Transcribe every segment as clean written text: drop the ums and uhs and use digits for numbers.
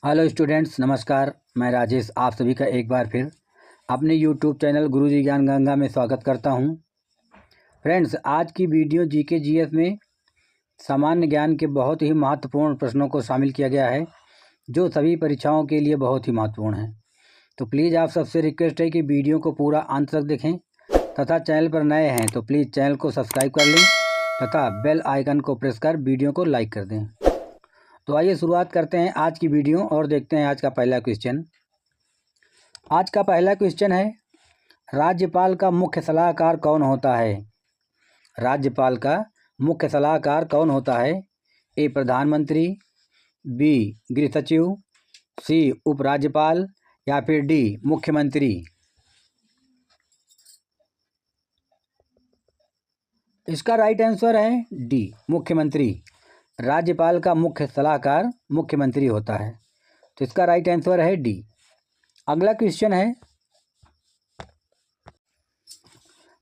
Hello students, नमस्कार। मैं राजेश आप सभी का एक बार फिर अपने यूट्यूब चैनल गुरुजी ज्ञान गंगा में स्वागत करता हूं। फ्रेंड्स, आज की वीडियो जीके जीएस में सामान्य ज्ञान के बहुत ही महत्वपूर्ण प्रश्नों को शामिल किया गया है, जो सभी परीक्षाओं के लिए बहुत ही महत्वपूर्ण है। तो प्लीज़ आप सबसे रिक्वेस्ट है कि वीडियो को पूरा अंत तक देखें तथा चैनल पर नए हैं तो प्लीज़ चैनल को सब्सक्राइब कर लें तथा बेल आइकन को प्रेस कर वीडियो को लाइक कर दें। तो आइए शुरुआत करते हैं आज की वीडियो और देखते हैं आज का पहला क्वेश्चन। आज का पहला क्वेश्चन है, राज्यपाल का मुख्य सलाहकार कौन होता है? राज्यपाल का मुख्य सलाहकार कौन होता है? ए प्रधानमंत्री, बी गृह सचिव, सी उपराज्यपाल या फिर डी मुख्यमंत्री। इसका राइट आंसर है डी मुख्यमंत्री। राज्यपाल का मुख्य सलाहकार मुख्यमंत्री होता है, तो इसका राइट आंसर है डी। अगला क्वेश्चन है,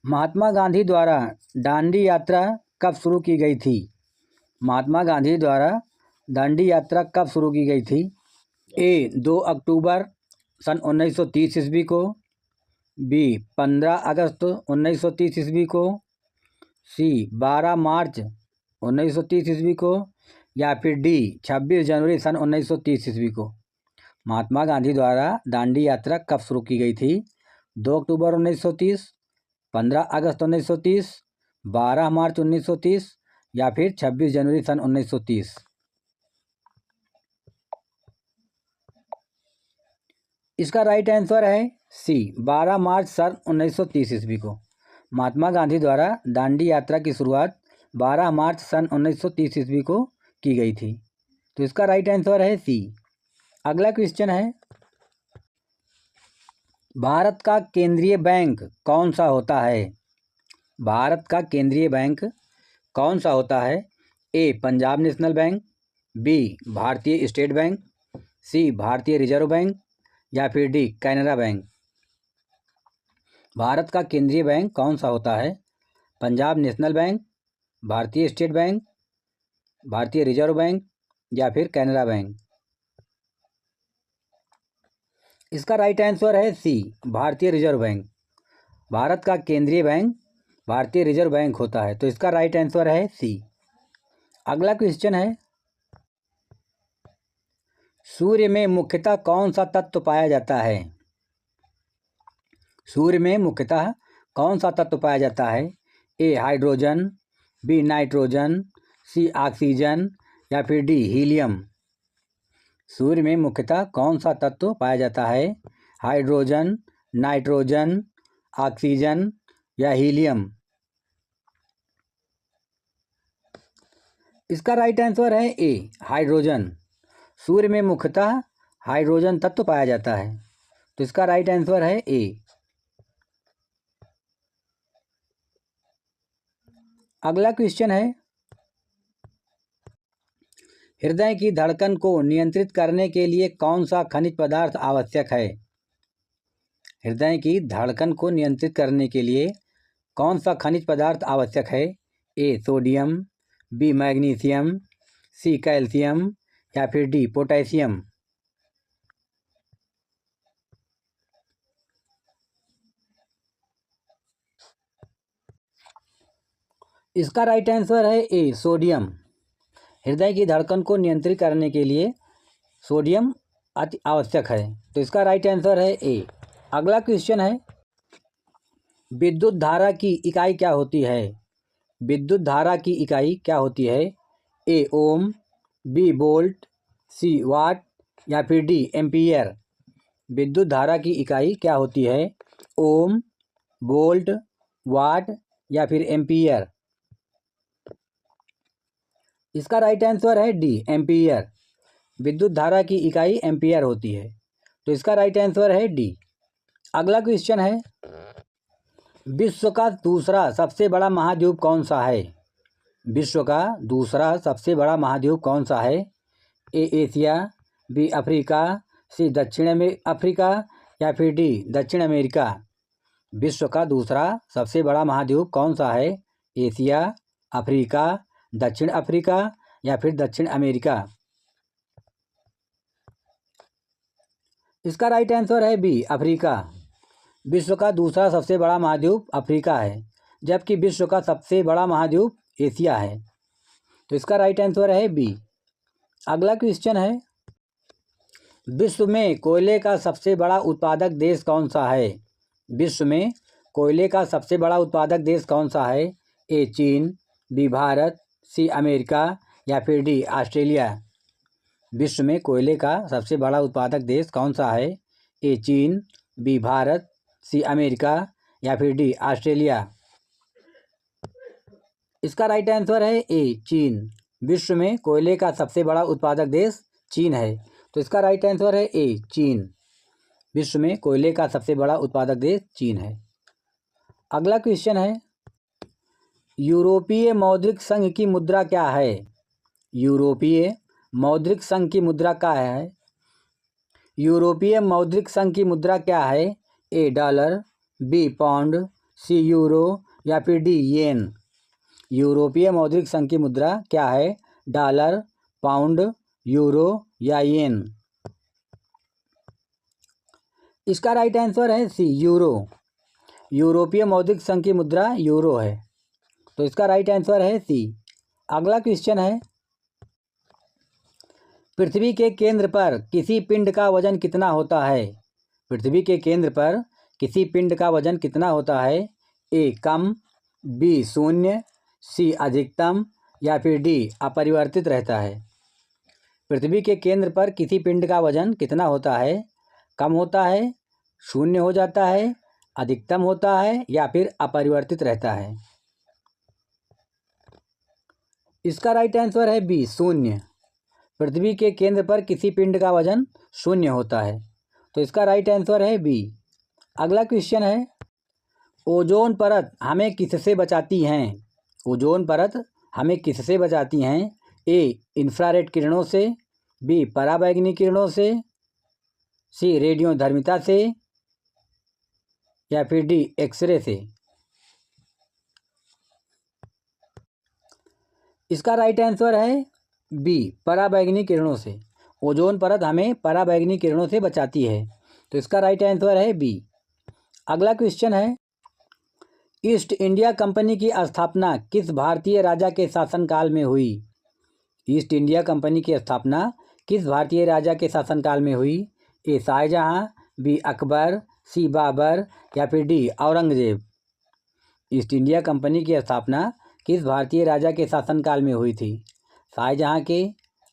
महात्मा गांधी द्वारा दांडी यात्रा कब शुरू की गई थी? महात्मा गांधी द्वारा दांडी यात्रा कब शुरू की गई थी? ए 2 अक्टूबर सन 1930 ईस्वी को, बी 15 अगस्त 1930 ईस्वी को, सी 12 मार्च 1930 ईस्वी को या फिर डी 26 जनवरी सन 1930 ईस्वी को। महात्मा गांधी द्वारा दांडी यात्रा कब शुरू की गई थी? 2 अक्टूबर 1930, 15 अगस्त 1930, 12 मार्च 1930 या फिर 26 जनवरी सन 1930। इसका राइट आंसर है सी 12 मार्च सन 1930 ईस्वी को। महात्मा गांधी द्वारा दांडी यात्रा की शुरुआत 12 मार्च सन 1930 ईस्वी को की गई थी, तो इसका राइट आंसर है सी। अगला क्वेश्चन है, भारत का केंद्रीय बैंक कौन सा होता है? भारत का केंद्रीय बैंक कौन सा होता है? ए पंजाब नेशनल बैंक, बी भारतीय स्टेट बैंक, सी भारतीय रिजर्व बैंक या फिर डी कैनरा बैंक। भारत का केंद्रीय बैंक कौन सा होता है? पंजाब नेशनल बैंक, भारतीय स्टेट बैंक, भारतीय रिजर्व बैंक या फिर कैनरा बैंक। इसका राइट आंसर है सी भारतीय रिजर्व बैंक। भारत का केंद्रीय बैंक भारतीय रिजर्व बैंक होता है, तो इसका राइट आंसर है सी। अगला क्वेश्चन है, सूर्य में मुख्यतः कौन सा तत्व पाया जाता है? सूर्य में मुख्यतः कौन सा तत्व पाया जाता है? ए हाइड्रोजन, बी नाइट्रोजन, सी ऑक्सीजन या फिर डी हीलियम। सूर्य में मुख्यतः कौन सा तत्व पाया जाता है? हाइड्रोजन, नाइट्रोजन, ऑक्सीजन या हीलियम। इसका राइट आंसर है ए हाइड्रोजन। सूर्य में मुख्यतः हाइड्रोजन तत्व पाया जाता है, तो इसका राइट आंसर है ए। अगला क्वेश्चन है, हृदय की धड़कन को नियंत्रित करने के लिए कौन सा खनिज पदार्थ आवश्यक है? हृदय की धड़कन को नियंत्रित करने के लिए कौन सा खनिज पदार्थ आवश्यक है? A sodium, B magnesium, C calcium या फिर डी पोटेशियम। इसका राइट आंसर है ए सोडियम। हृदय की धड़कन को नियंत्रित करने के लिए सोडियम अति आवश्यक है, तो इसका राइट आंसर है ए। अगला क्वेश्चन है, विद्युत धारा की इकाई क्या होती है? विद्युत धारा की इकाई क्या होती है? ए ओम, बी वोल्ट, सी वाट या फिर डी एम्पीयर। विद्युत धारा की इकाई क्या होती है? ओम, वोल्ट, वाट या फिर एम्पीयर। इसका राइट आंसर है डी एम्पीयर। विद्युत धारा की इकाई एम्पीयर होती है, तो इसका राइट आंसर है डी। अगला क्वेश्चन है, विश्व का दूसरा सबसे बड़ा महाद्वीप कौन सा है? विश्व का दूसरा सबसे बड़ा महाद्वीप कौन सा है? ए एशिया, बी अफ्रीका, सी दक्षिण अफ्रीका या फिर डी दक्षिण अमेरिका। विश्व का दूसरा सबसे बड़ा महाद्वीप कौन सा है? एशिया, अफ्रीका, दक्षिण अफ्रीका या फिर दक्षिण अमेरिका। इसका राइट आंसर है बी अफ्रीका। विश्व का दूसरा सबसे बड़ा महाद्वीप अफ्रीका है, जबकि विश्व का सबसे बड़ा महाद्वीप एशिया है। तो इसका राइट आंसर है बी। अगला क्वेश्चन है, विश्व में कोयले का सबसे बड़ा उत्पादक देश कौन सा है? विश्व में कोयले का सबसे बड़ा उत्पादक देश कौन सा है? ए चीन, बी भारत, सी अमेरिका या फिर डी ऑस्ट्रेलिया। विश्व में कोयले का सबसे बड़ा उत्पादक देश कौन सा है? ए चीन, बी भारत, सी अमेरिका या फिर डी ऑस्ट्रेलिया। इसका राइट आंसर है ए चीन। विश्व में कोयले का सबसे बड़ा उत्पादक देश चीन है। तो इसका राइट आंसर है ए चीन। विश्व में कोयले का सबसे बड़ा उत्पादक देश चीन है। अगला क्वेश्चन है, यूरोपीय मौद्रिक संघ की मुद्रा क्या है? यूरोपीय मौद्रिक संघ की मुद्रा क्या है? यूरोपीय मौद्रिक संघ की मुद्रा क्या है? A dollar, B pound, C euro या फिर डी येन। यूरोपीय मौद्रिक संघ की मुद्रा क्या है? डॉलर, पाउंड, यूरो या येन। इसका राइट आंसर है सी यूरो। यूरोपीय मौद्रिक संघ की मुद्रा यूरो है। तो इसका राइट आंसर है सी। अगला क्वेश्चन है, पृथ्वी के केंद्र पर किसी पिंड का वजन कितना होता है? पृथ्वी के केंद्र पर किसी पिंड का वजन कितना होता है? ए कम, बी शून्य, सी अधिकतम या फिर डी अपरिवर्तित रहता है। पृथ्वी के केंद्र पर किसी पिंड का वजन कितना होता है? कम होता है, शून्य हो जाता है, अधिकतम होता है या फिर अपरिवर्तित रहता है। इसका राइट आंसर है बी शून्य। पृथ्वी के केंद्र पर किसी पिंड का वजन शून्य होता है। तो इसका राइट आंसर है बी। अगला क्वेश्चन है, ओजोन परत हमें किससे बचाती हैं? ओजोन परत हमें किससे बचाती हैं? ए इंफ्रारेड किरणों से, बी पराबैंगनी किरणों से, सी रेडियोधर्मिता से या फिर डी एक्सरे से। इसका राइट आंसर है बी पराबैंगनी किरणों से। ओजोन परत हमें पराबैंगनी किरणों से बचाती है। तो इसका राइट आंसर है बी। अगला क्वेश्चन है, ईस्ट इंडिया कंपनी की स्थापना किस भारतीय राजा के शासनकाल में हुई? ईस्ट इंडिया कंपनी की स्थापना किस भारतीय राजा के शासनकाल में हुई? ए शाहजहां, बी अकबर, सी बाबर या फिर D Aurangzeb. East India company की स्थापना किस भारतीय राजा के शासनकाल में हुई थी? शाहजहां के,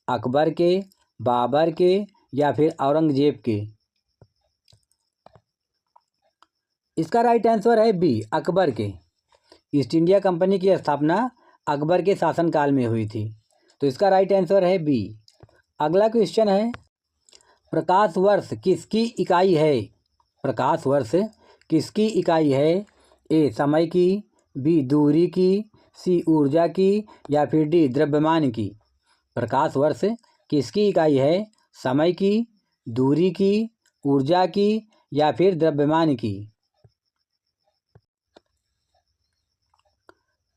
अकबर के, बाबर के या फिर औरंगजेब के। इसका राइट आंसर है बी अकबर के। ईस्ट इंडिया कंपनी की स्थापना अकबर के शासनकाल में हुई थी। तो इसका राइट आंसर है बी। अगला क्वेश्चन है, प्रकाश वर्ष किसकी इकाई है? प्रकाश वर्ष किसकी इकाई है? ए समय की, बी दूरी की, सी ऊर्जा की या फिर डी द्रव्यमान की। प्रकाश वर्ष किसकी इकाई है? समय की, दूरी की, ऊर्जा की या फिर द्रव्यमान की।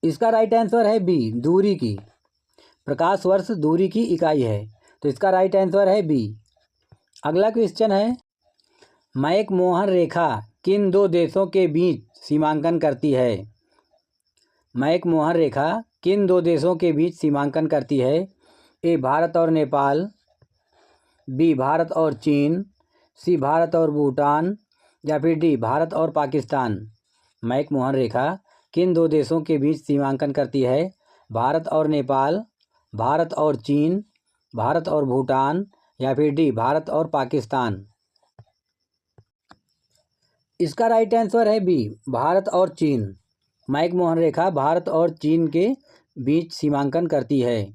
इसका राइट आंसर है बी दूरी की। प्रकाश वर्ष दूरी की इकाई है। तो इसका राइट आंसर है बी। अगला क्वेश्चन है, मैकमोहन रेखा किन दो देशों के बीच सीमांकन करती है? मैकमोहन रेखा किन दो देशों के बीच सीमांकन करती है? ए भारत और नेपाल, बी भारत और चीन, सी भारत और भूटान या फिर डी भारत और पाकिस्तान। मैकमोहन रेखा किन दो देशों के बीच सीमांकन करती है? भारत और नेपाल, भारत और चीन, भारत और भूटान या फिर डी भारत और पाकिस्तान। इसका राइट आंसर है बी भारत और चीन। मैकमोहन रेखा भारत और चीन के बीच सीमांकन करती है।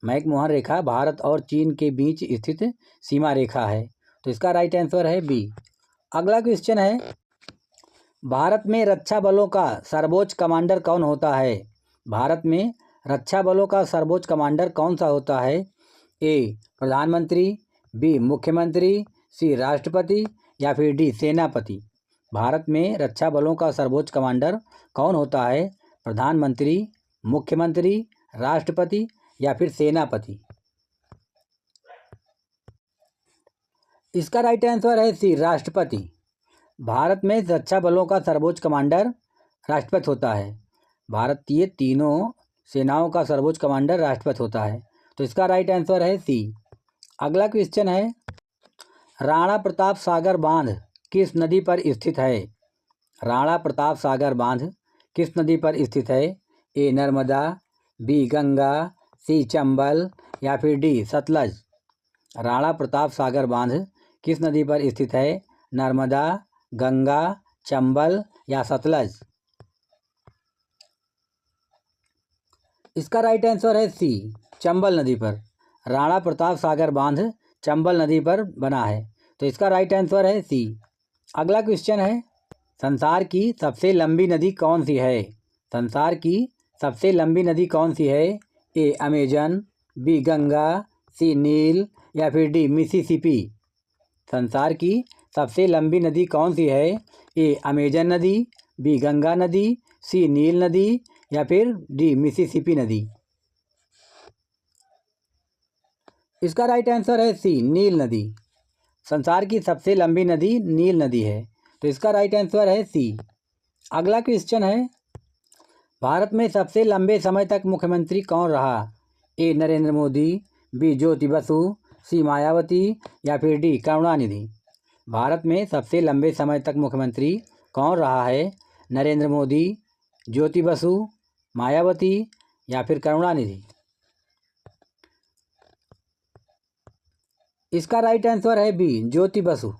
मैकमोहन रेखा भारत और चीन के बीच स्थित सीमा रेखा है। तो इसका राइट आंसर है बी। अगला क्वेश्चन है, भारत में रक्षा बलों का सर्वोच्च कमांडर कौन होता है? भारत में रक्षा बलों का सर्वोच्च कमांडर कौन सा होता है? ए प्रधानमंत्री, बी मुख्यमंत्री, सी राष्ट्रपति या फिर डी सेनापति। भारत में रक्षा बलों का सर्वोच्च कमांडर कौन होता है? प्रधानमंत्री, मुख्यमंत्री, राष्ट्रपति या फिर सेनापति। इसका राइट आंसर है सी, राष्ट्रपति। भारत में रक्षा बलों का सर्वोच्च कमांडर राष्ट्रपति होता है। भारतीय तीनों सेनाओं का सर्वोच्च कमांडर राष्ट्रपति होता है। तो इसका राइट आंसर है सी। अगला क्वेश्चन है, राणा प्रताप सागर बांध किस नदी पर स्थित है? राणा प्रताप सागर बांध किस नदी पर स्थित है? ए नर्मदा, बी गंगा, सी चंबल या फिर डी सतलज। राणा प्रताप सागर बांध किस नदी पर स्थित है? नर्मदा, गंगा, चंबल या सतलज। इसका राइट आंसर है सी, चंबल नदी पर। राणा प्रताप सागर बांध चंबल नदी पर बना है। तो इसका राइट आंसर है सी। अगला क्वेश्चन है, संसार की सबसे लंबी नदी कौन सी है? संसार की सबसे लंबी नदी कौन सी है? ए अमेजन, बी गंगा, सी नील या फिर डी मिसिसिपी। संसार की सबसे लंबी नदी कौन सी है? ए अमेजन नदी, बी गंगा नदी, सी नील नदी या फिर डी मिसिसिपी नदी। इसका राइट आंसर है सी, नील नदी। संसार की सबसे लंबी नदी नील नदी है। तो इसका राइट आंसर है सी। अगला क्वेश्चन है, भारत में सबसे लंबे समय तक मुख्यमंत्री कौन रहा? ए नरेंद्र मोदी, बी ज्योति बसु, सी मायावती या फिर डी करुणानिधि। भारत में सबसे लंबे समय तक मुख्यमंत्री कौन रहा है? नरेंद्र मोदी, ज्योति बसु, मायावती या फिर करुणानिधि। इसका राइट आंसर है बी, ज्योति बसु।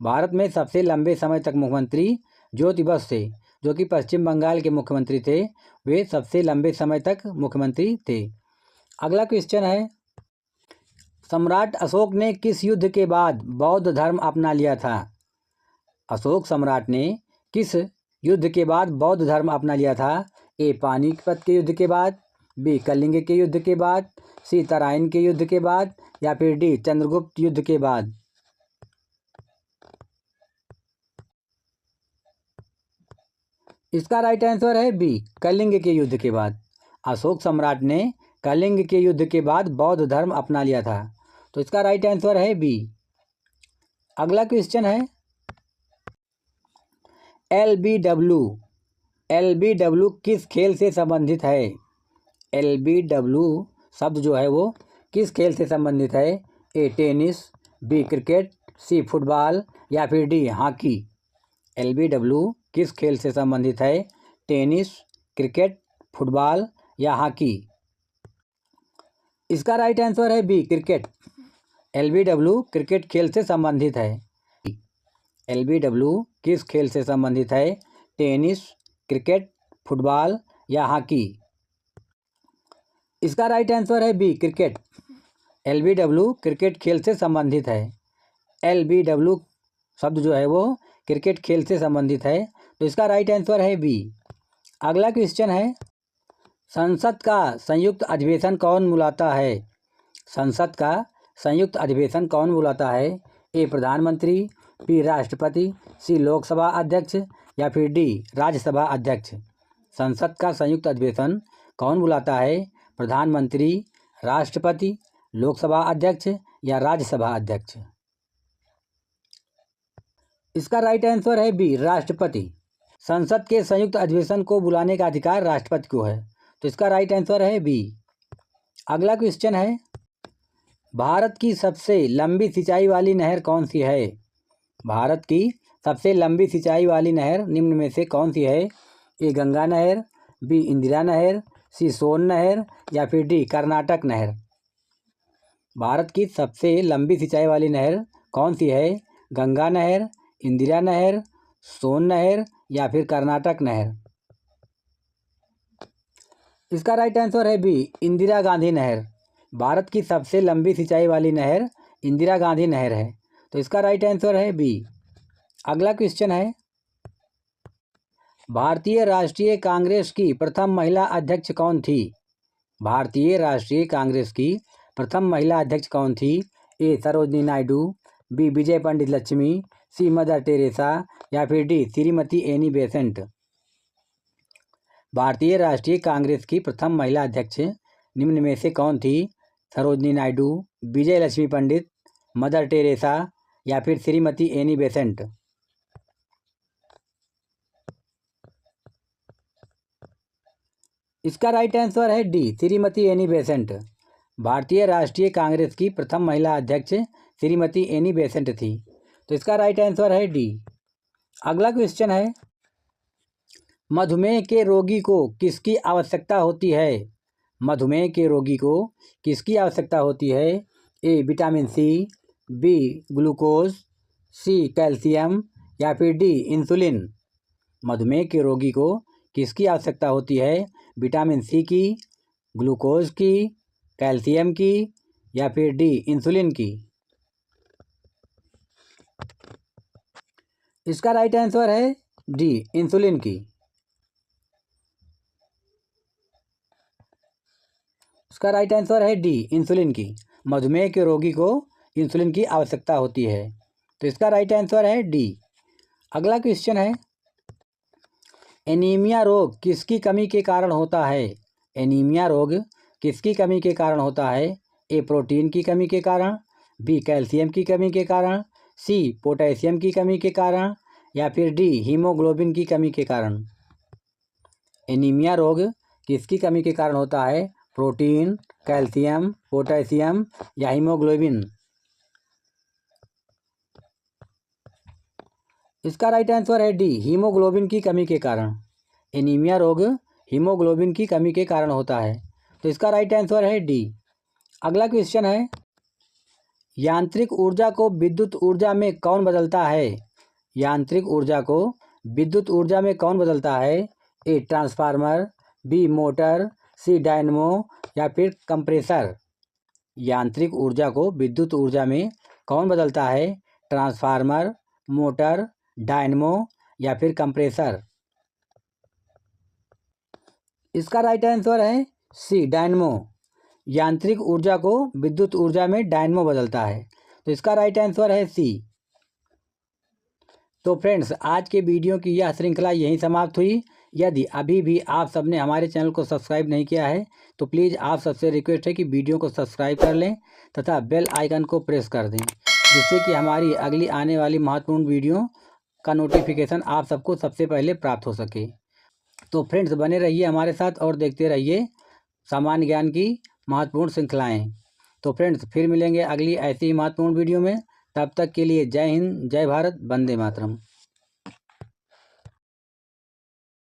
भारत में सबसे लंबे समय तक मुख्यमंत्री ज्योति बसु थे, जो कि पश्चिम बंगाल के मुख्यमंत्री थे। वे सबसे लंबे समय तक मुख्यमंत्री थे। अगला क्वेश्चन है, सम्राट अशोक ने किस युद्ध के बाद बौद्ध धर्म अपना लिया था? अशोक सम्राट ने किस युद्ध के बाद बौद्ध धर्म अपना लिया था? ए पानीपत के युद्ध के बाद, बी कलिंग के युद्ध के बाद, सी तराइन के युद्ध के बाद या फिर डी चंद्रगुप्त युद्ध के बाद। इसका राइट आंसर है बी, कलिंग के युद्ध के बाद। अशोक सम्राट ने कलिंग के युद्ध के बाद बौद्ध धर्म अपना लिया था। तो इसका राइट आंसर है बी। अगला क्वेश्चन है, एलबीडब्ल्यू किस खेल से संबंधित है? एलबीडब्ल्यू शब्द जो है वो किस खेल से संबंधित है? A tennis, B cricket, C football या फिर डी हॉकी। एलबीडब्ल्यू किस खेल से संबंधित है? टेनिस, क्रिकेट, फुटबॉल या हॉकी। इसका राइट आंसर है बी, क्रिकेट। एलबीडब्ल्यू क्रिकेट खेल से संबंधित है। एलबीडब्ल्यू किस खेल से संबंधित है? टेनिस, क्रिकेट, फुटबॉल या हॉकी। इसका राइट आंसर है बी, क्रिकेट। एलबीडब्ल्यू क्रिकेट खेल से संबंधित है। एलबीडब्ल्यू शब्द जो है वो क्रिकेट खेल से संबंधित है। तो इसका राइट आंसर है बी। अगला क्वेश्चन है, संसद का संयुक्त अधिवेशन कौन बुलाता है? संसद का संयुक्त अधिवेशन कौन बुलाता है? ए प्रधानमंत्री, बी राष्ट्रपति, सी लोकसभा अध्यक्ष या फिर डी राज्यसभा अध्यक्ष। संसद का संयुक्त अधिवेशन कौन बुलाता है? प्रधानमंत्री, राष्ट्रपति, लोकसभा अध्यक्ष या राज्यसभा अध्यक्ष। इसका राइट आंसर है बी, राष्ट्रपति। संसद के संयुक्त अधिवेशन को बुलाने का अधिकार राष्ट्रपति को है। तो इसका राइट आंसर है बी। अगला क्वेश्चन है, भारत की सबसे लंबी सिंचाई वाली नहर कौन सी है? भारत की सबसे लंबी सिंचाई वाली नहर निम्न में से कौन सी है? ए गंगा नहर, बी इंदिरा नहर, सी सोन नहर या फिर डी कर्नाटक नहर। भारत की सबसे लंबी सिंचाई वाली नहर कौन सी है? गंगा नहर, इंदिरा नहर, सोन नहर या फिर कर्नाटक नहर। इसका राइट आंसर है बी, इंदिरा गांधी नहर। भारत की सबसे लंबी सिंचाई वाली नहर इंदिरा गांधी नहर है। तो इसका राइट आंसर है बी। अगला क्वेश्चन है, भारतीय राष्ट्रीय कांग्रेस की प्रथम महिला अध्यक्ष कौन थी? भारतीय राष्ट्रीय कांग्रेस की प्रथम महिला अध्यक्ष कौन थी? ए सरोजनी नायडू, बी विजय पंडित लक्ष्मी, सी मदर टेरेसा या फिर डी श्रीमती एनी बेसेंट। भारतीय राष्ट्रीय कांग्रेस की प्रथम महिला अध्यक्ष निम्न में से कौन थी? सरोजनी नायडू, विजय लक्ष्मी पंडित, मदर टेरेसा या फिर श्रीमती एनी बेसेंट? इसका राइट आंसर है डी, श्रीमती एनी बेसेंट। भारतीय राष्ट्रीय कांग्रेस की प्रथम महिला अध्यक्ष श्रीमती एनी बेसेंट थी। तो इसका राइट आंसर है डी। अगला क्वेश्चन है, मधुमेह के रोगी को किसकी आवश्यकता होती है? मधुमेह के रोगी को किसकी आवश्यकता होती है? A vitamin C, B glucose, C calcium या फिर डी इंसुलिन? मधुमेह के रोगी को किसकी आवश्यकता होती है? विटामिन सी की, ग्लूकोज की, कैल्शियम की या फिर डी इंसुलिन की? इसका राइट आंसर है डी इंसुलिन की। इसका राइट आंसर है डी इंसुलिन की। मधुमेह के रोगी को इंसुलिन की आवश्यकता होती है। तो इसका राइट आंसर है डी। अगला क्वेश्चन है, एनीमिया रोग किसकी कमी के कारण होता है? एनीमिया रोग किसकी कमी के कारण होता है? ए प्रोटीन की कमी के कारण, बी कैल्शियम की कमी के कारण, सी पोटेशियम की कमी के कारण या फिर डी हीमोग्लोबिन की कमी के कारण? एनीमिया रोग किसकी कमी के कारण होता है? प्रोटीन, कैल्शियम, पोटेशियम या हीमोग्लोबिन? इसका राइट आंसर है डी, हीमोग्लोबिन की कमी के कारण। एनीमिया रोग हीमोग्लोबिन की कमी के कारण होता है। तो इसका राइट आंसर है डी। अगला क्वेश्चन है, यांत्रिक ऊर्जा को विद्युत ऊर्जा में कौन बदलता है? यांत्रिक ऊर्जा को विद्युत ऊर्जा में कौन बदलता है? A transformer, B motor, C dynamo या फिर कंप्रेसर? यांत्रिक ऊर्जा को विद्युत ऊर्जा में कौन बदलता है? ट्रांसफार्मर, मोटर, डायनमो या फिर कंप्रेसर? इसका राइट आंसर है सी डायनमो। यांत्रिक ऊर्जा को विद्युत ऊर्जा में डायनमो बदलता है। तो इसका राइट आंसर है सी। तो फ्रेंड्स, आज के वीडियो की यह श्रृंखला यहीं समाप्त हुई। यदि अभी भी आप सबने हमारे चैनल को सब्सक्राइब नहीं किया है तो प्लीज़ आप सबसे रिक्वेस्ट है कि वीडियो को सब्सक्राइब कर लें तथा बेल आइकन को प्रेस कर दें, जिससे कि हमारी अगली आने वाली महत्वपूर्ण वीडियो का नोटिफिकेशन आप सबको सबसे पहले प्राप्त हो सके। तो फ्रेंड्स, बने रहिए हमारे साथ और देखते रहिए सामान्य ज्ञान की महत्वपूर्ण श्रृंखलाएँ। तो फ्रेंड्स, फिर मिलेंगे अगली ऐसी ही महत्वपूर्ण वीडियो में। तब तक के लिए जय हिंद, जय भारत, वंदे मातरम।